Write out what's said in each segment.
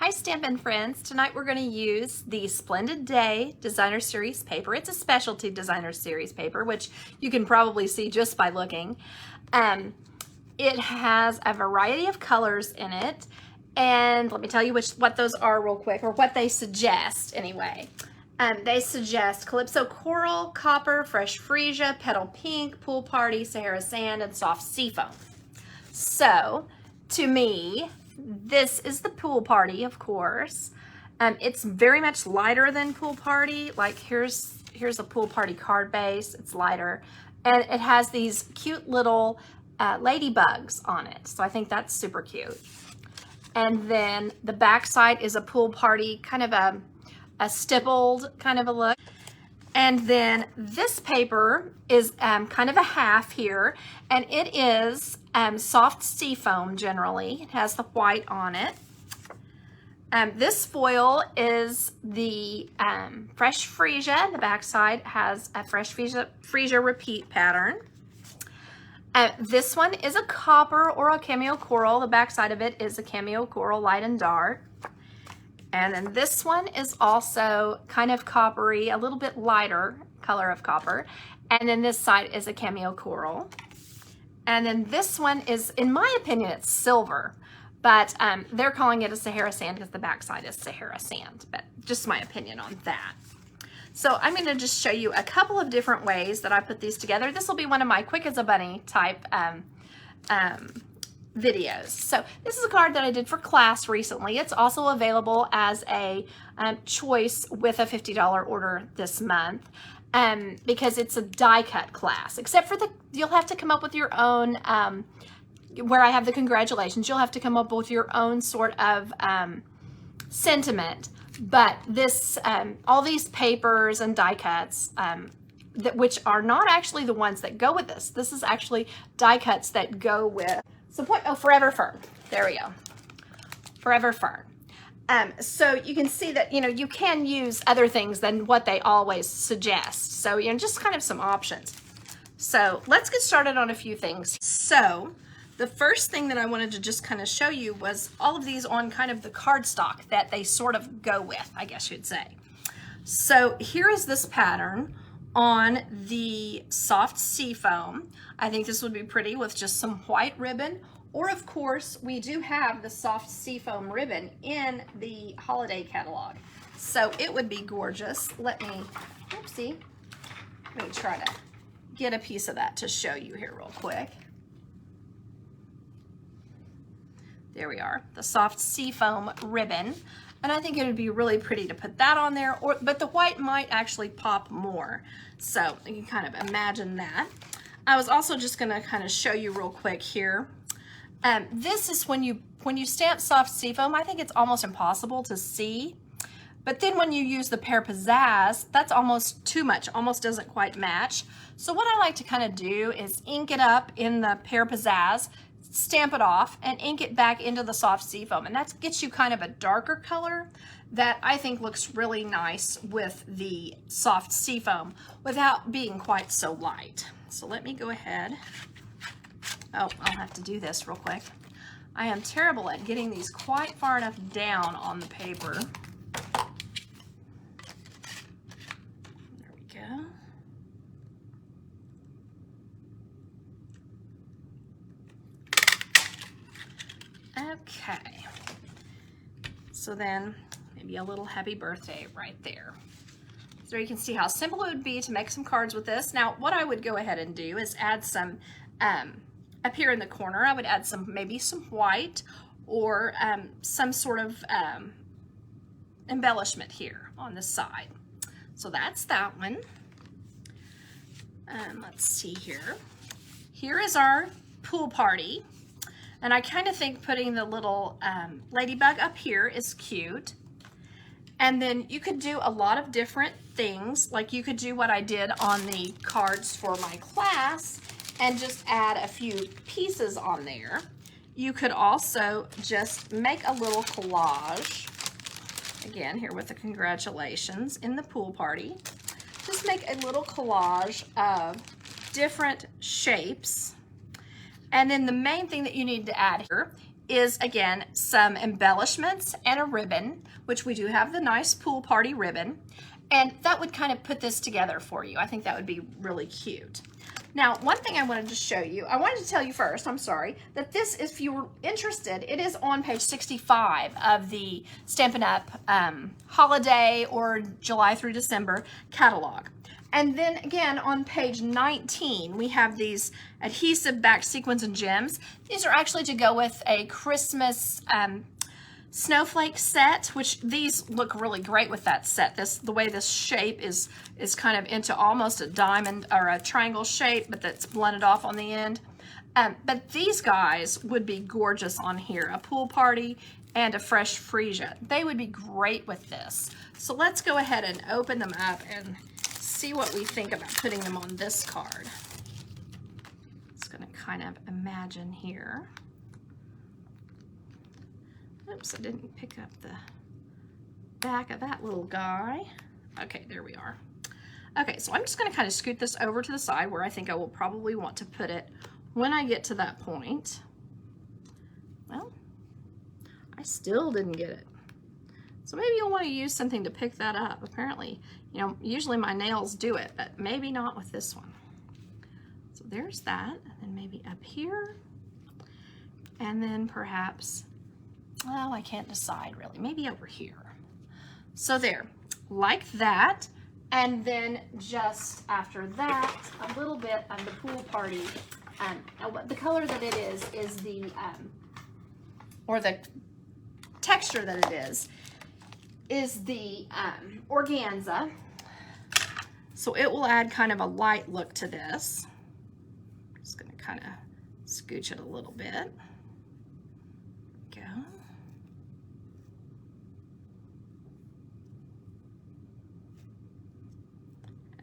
Hi Stampin' friends, tonight we're going to use the Splendid Day Designer Series paper. It's a specialty Designer Series paper, which you can probably see just by looking. It has a variety of colors in it, and let me tell you what those are real quick, or what they suggest anyway. They suggest Calypso Coral, Copper, Fresh Freesia, Petal Pink, Pool Party, Sahara Sand, and Soft Seafoam. So, to me, this is the Pool Party, of course. It's very much lighter than Pool Party. Like here's a Pool Party card base. It's lighter, and it has these cute little ladybugs on it. So I think that's super cute. And then the back side is a Pool Party, kind of a stippled kind of a look. And then this paper is kind of a half here, and it is soft seafoam generally. It has the white on it. This foil is the Fresh Freesia. The back side has a Fresh Freesia repeat pattern. This one is a copper or a cameo coral. The back side of it is a cameo coral light and dark. And then this one is also kind of coppery, a little bit lighter color of copper. And then this side is a cameo coral. And then this one is, in my opinion, it's silver, but they're calling it a Sahara Sand because the back side is Sahara Sand, but just my opinion on that. So I'm going to just show you a couple of different ways that I put these together. This will be one of my quick as a bunny type videos. So this is a card that I did for class recently. It's also available as a choice with a $50 order this month because it's a die cut class, except for you'll have to come up with your own, where I have the congratulations, you'll have to come up with your own sort of sentiment. But this, all these papers and die cuts, which are not actually the ones that go with this. This is actually die cuts that go with Forever Fern. There we go. Forever Fern. So you can see that, you can use other things than what they always suggest. So, just kind of some options. So let's get started on a few things. So the first thing that I wanted to just kind of show you was all of these on kind of the cardstock that they sort of go with, I guess you'd say. So here is this pattern on the soft seafoam. I think this would be pretty with just some white ribbon, or of course we do have the soft seafoam ribbon in the holiday catalog, so it would be gorgeous. Let me try to get a piece of that to show you here real quick. There we are, the soft seafoam ribbon. And I think it would be really pretty to put that on there, but the white might actually pop more. So you can kind of imagine that. I was also just gonna kind of show you real quick here. This is when you stamp soft seafoam, I think it's almost impossible to see. But then when you use the Pear Pizzazz, that's almost too much, almost doesn't quite match. So what I like to kind of do is ink it up in the Pear Pizzazz, stamp it off, and ink it back into the soft seafoam, and that gets you kind of a darker color that I think looks really nice with the soft seafoam without being quite so light. So let me go ahead. Oh, I'll have to do this real quick. I am terrible at getting these quite far enough down on the paper. There we go. Okay, so then maybe a little happy birthday right there. So you can see how simple it would be to make some cards with this. Now, what I would go ahead and do is add some, up here in the corner, I would add maybe some white or some sort of embellishment here on the side. So that's that one. Let's see here. Here is our Pool Party. And I kind of think putting the little ladybug up here is cute. And then you could do a lot of different things. Like you could do what I did on the cards for my class and just add a few pieces on there. You could also just make a little collage. Again, here with the congratulations in the Pool Party. Just make a little collage of different shapes. And then the main thing that you need to add here is, again, some embellishments and a ribbon, which we do have the nice pool party ribbon. And that would kind of put this together for you. I think that would be really cute. Now, one thing I wanted to show you, I wanted to tell you first, I'm sorry, that this, if you were interested, it is on page 65 of the Stampin' Up! Holiday or July through December catalog. And then again, on page 19, we have these adhesive back sequins and gems. These are actually to go with a Christmas snowflake set, which these look really great with that set. The way this shape is kind of into almost a diamond or a triangle shape, but that's blended off on the end. But these guys would be gorgeous on here. A pool party and a fresh freesia. They would be great with this. So let's go ahead and open them up and see what we think about putting them on this card. Just going to kind of imagine here. Oops, I didn't pick up the back of that little guy. Okay, there we are. Okay, so I'm just going to kind of scoot this over to the side where I think I will probably want to put it when I get to that point. Well, I still didn't get it. So maybe you'll want to use something to pick that up. Apparently, you know, usually my nails do it, but maybe not with this one. So there's that, and then maybe up here, and then perhaps, well, I can't decide really, maybe over here. So there, like that, and then just after that, a little bit of the pool party. The color that it is the, or the texture that it is the organza. So it will add kind of a light look to this. I'm just going to kind of scooch it a little bit. Go.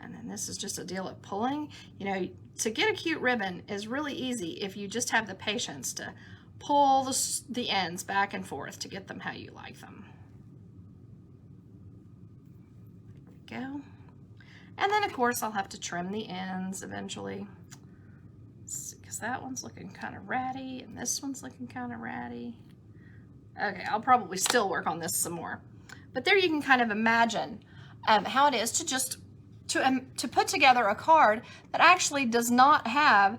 And then this is just a deal of pulling. You know, to get a cute ribbon is really easy if you just have the patience to pull the ends back and forth to get them how you like them. There we go. And then of course I'll have to trim the ends eventually, because that one's looking kind of ratty and this one's looking kind of ratty. Okay, I'll probably still work on this some more. But there you can kind of imagine how it is to just to put together a card that actually does not have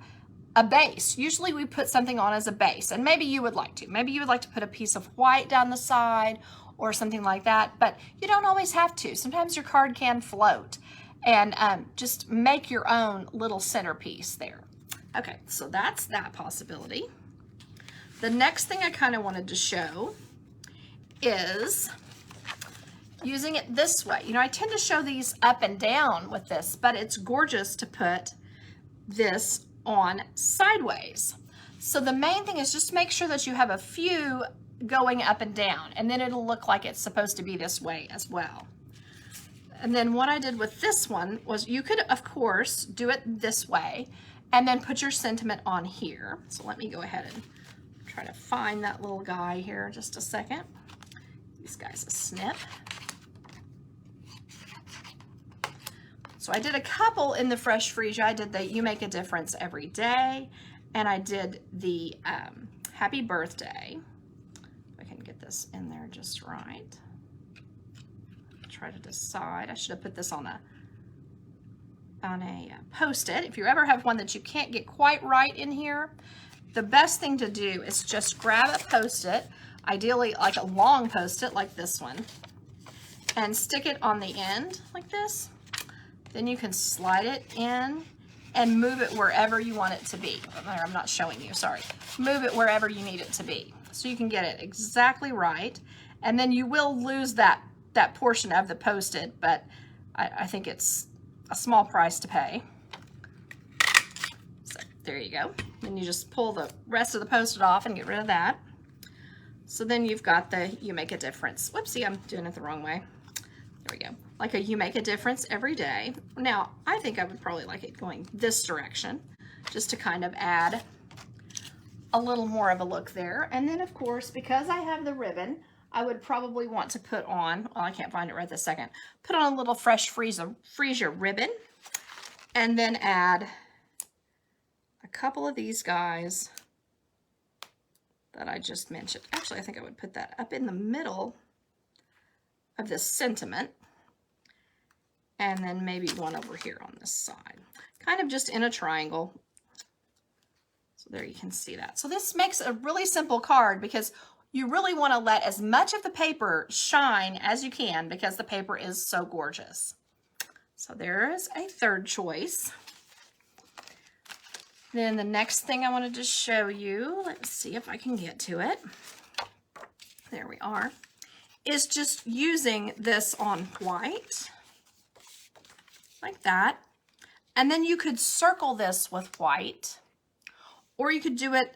a base. Usually we put something on as a base, and maybe you would like to. Maybe you would like to put a piece of white down the side or something like that, but you don't always have to. Sometimes your card can float, and just make your own little centerpiece there. Okay, so that's that possibility. The next thing I kind of wanted to show is using it this way. You know, I tend to show these up and down with this, but it's gorgeous to put this on sideways. So the main thing is just make sure that you have a few going up and down, and then it'll look like it's supposed to be this way as well. And then what I did with this one was you could, of course, do it this way and then put your sentiment on here. So let me go ahead and try to find that little guy here just a second. These guys a snip. So I did a couple in the Fresh Freesia. I did the You Make a Difference Every Day, and I did the Happy Birthday. If I can get this in there just right. Try to decide. I should have put this on a Post-it. If you ever have one that you can't get quite right in here, the best thing to do is just grab a Post-it, ideally like a long Post-it like this one, and stick it on the end like this. Then you can slide it in and move it wherever you want it to be. I'm not showing you, sorry. Move it wherever you need it to be, so you can get it exactly right. And then you will lose that portion of the Post-it, but I think it's a small price to pay. So there you go. Then you just pull the rest of the Post-it off and get rid of that. So then you've got the You Make a Difference. Whoopsie, I'm doing it the wrong way. There we go. Like a You Make a Difference Every Day. Now, I think I would probably like it going this direction, just to kind of add a little more of a look there. And then, of course, because I have the ribbon, I would probably want to put on, well, I can't find it right this second, put on a little Fresh Freesia ribbon, and then add a couple of these guys that I just mentioned. Actually, I think I would put that up in the middle of this sentiment, and then maybe one over here on this side, kind of just in a triangle. So there you can see that. So this makes a really simple card because you really want to let as much of the paper shine as you can because the paper is so gorgeous. So there is a third choice. Then the next thing I wanted to show you, let's see if I can get to it. There we are. Is just using this on white, like that. And then you could circle this with white, or you could do it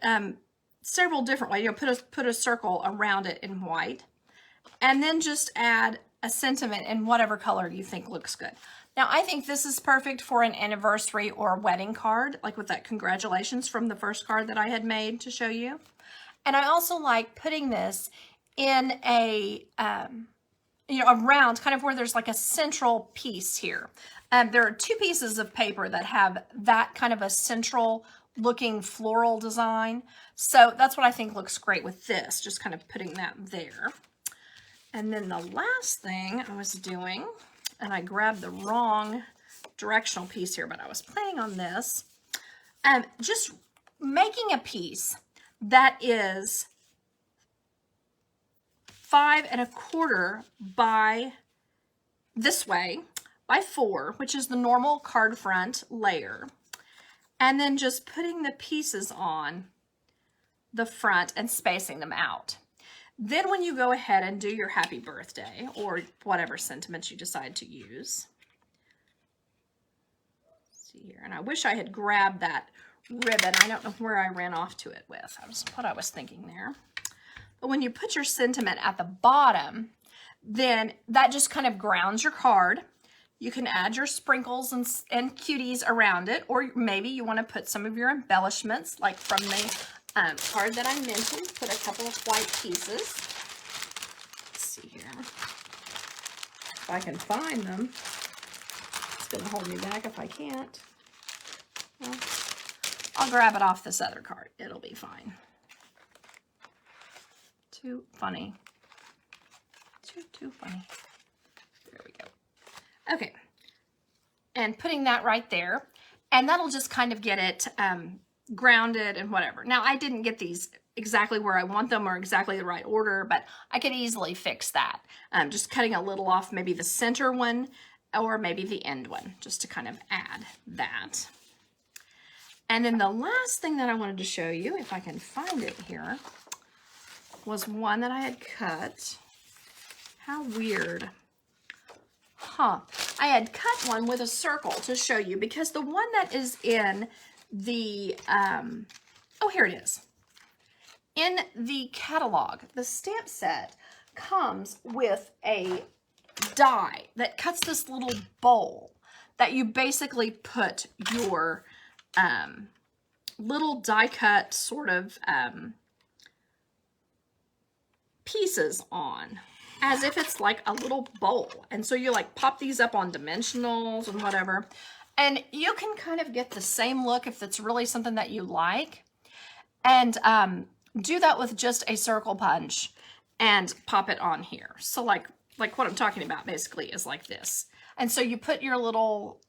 several different ways. You'll put a circle around it in white, and then just add a sentiment in whatever color you think looks good. Now, I think this is perfect for an anniversary or a wedding card, like with that congratulations from the first card that I had made to show you. And I also like putting this in a, around kind of where there's like a central piece here. There are two pieces of paper that have that kind of a central looking floral design. So that's what I think looks great with this, just kind of putting that there. And then the last thing I was doing, and I grabbed the wrong directional piece here, but I was planning on this, just making a piece that is 5 1/4 by this way by 4, which is the normal card front layer, and then just putting the pieces on the front and spacing them out. Then when you go ahead and do your happy birthday or whatever sentiments you decide to use, let's see here, and I wish I had grabbed that ribbon. I don't know where I ran off to it with. That's what I was thinking there. But when you put your sentiment at the bottom, then that just kind of grounds your card. You can add your sprinkles and cuties around it, or maybe you want to put some of your embellishments, like from the card that I mentioned. Put a couple of white pieces. Let's see here. If I can find them. It's going to hold me back if I can't. Well, I'll grab it off this other card. It'll be fine. Too funny. Too funny. There we go. Okay. And putting that right there. And that'll just kind of get it grounded and whatever. Now, I didn't get these exactly where I want them or exactly the right order, but I could easily fix that. Just cutting a little off maybe the center one or maybe the end one, just to kind of add that. And then the last thing that I wanted to show you, if I can find it here, was one that I had cut. How weird. Huh. I had cut one with a circle to show you because the one that is in the, oh, here it is. In the catalog, the stamp set comes with a die that cuts this little bowl that you basically put your little die cut sort of pieces on, as if it's like a little bowl. And so you like pop these up on dimensionals and whatever, and you can kind of get the same look if it's really something that you like, and do that with just a circle punch and pop it on here. So like what I'm talking about basically is like this. And so you put your little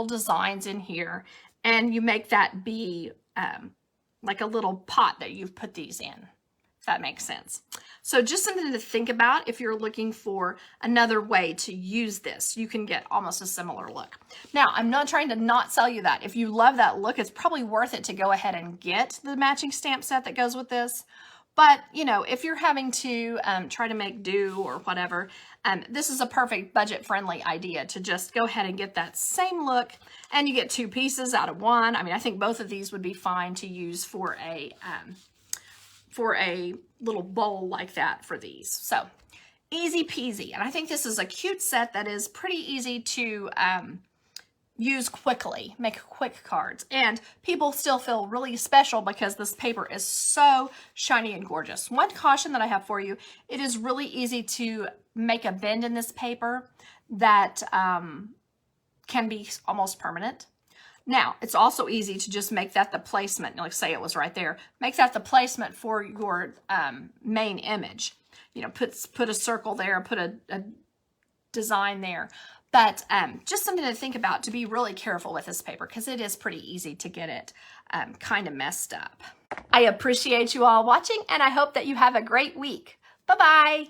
designs in here, and you make that be like a little pot that you've put these in, if that makes sense. So just something to think about if you're looking for another way to use this. You can get almost a similar look. Now, I'm not trying to not sell you that. If you love that look, it's probably worth it to go ahead and get the matching stamp set that goes with this. But, you know, if you're having to try to make do or whatever, this is a perfect budget-friendly idea to just go ahead and get that same look, and you get 2 pieces out of 1. I mean, I think both of these would be fine to use for a little bowl like that for these. So easy peasy. And I think this is a cute set that is pretty easy to use quickly, make quick cards. And people still feel really special because this paper is so shiny and gorgeous. One caution that I have for you, it is really easy to make a bend in this paper that can be almost permanent. Now, it's also easy to just make that the placement, like say it was right there, make that the placement for your main image. You know, put a circle there, put a design there. But just something to think about, to be really careful with this paper, because it is pretty easy to get it kind of messed up. I appreciate you all watching, and I hope that you have a great week. Bye-bye.